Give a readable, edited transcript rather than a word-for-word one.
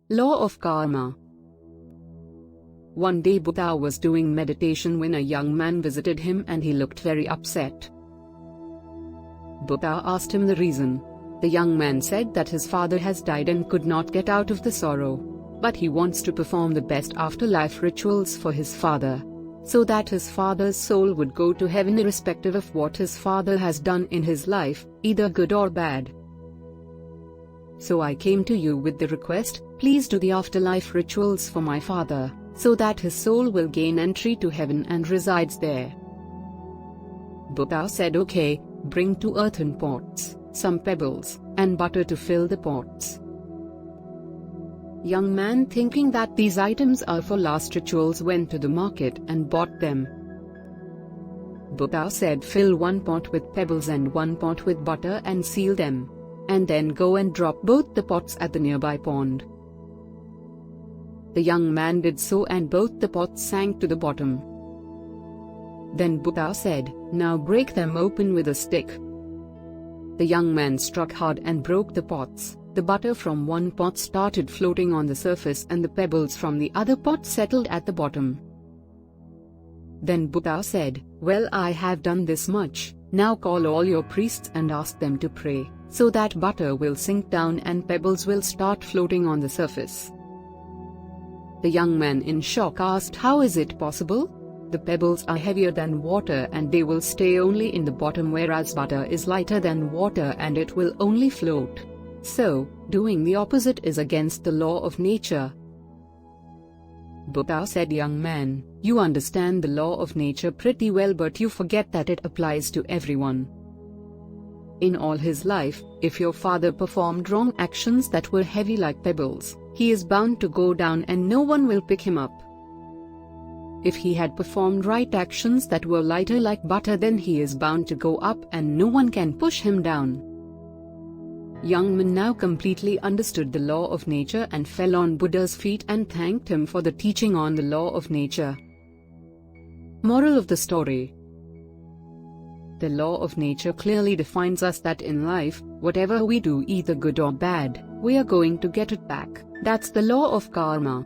Law of Karma. One day Buddha was doing meditation when a young man visited him and he looked very upset. Buddha asked him the reason. The young man said that his father has died and could not get out of the sorrow. But he wants to perform the best afterlife rituals for his father, so that his father's soul would go to heaven irrespective of what his father has done in his life, either good or bad. So I came to you with the request, please do the afterlife rituals for my father, so that his soul will gain entry to heaven and resides there. Buddha said, okay, bring 2 earthen pots, some pebbles, and butter to fill the pots. Young man, thinking that these items are for last rituals, went to the market and bought them. Buddha said, fill 1 pot with pebbles and 1 pot with butter and seal them. And then go and drop both the pots at the nearby pond. The young man did so and both the pots sank to the bottom. Then Buddha said, now break them open with a stick. The young man struck hard and broke the pots. The butter from one pot started floating on the surface and the pebbles from the other pot settled at the bottom. Then Buddha said, well, I have done this much, now call all your priests and ask them to pray, so that butter will sink down and pebbles will start floating on the surface. The young man in shock asked, how is it possible? The pebbles are heavier than water and they will stay only in the bottom, whereas butter is lighter than water and it will only float. So, doing the opposite is against the law of nature. Buddha said, young man, you understand the law of nature pretty well, but you forget that it applies to everyone. In all his life, if your father performed wrong actions that were heavy like pebbles, he is bound to go down and no one will pick him up. If he had performed right actions that were lighter like butter, then he is bound to go up and no one can push him down. Young man now completely understood the law of nature and fell on Buddha's feet and thanked him for the teaching on the law of nature. Moral of the story: the law of nature clearly defines us that in life, whatever we do, either good or bad, we are going to get it back. That's the law of karma.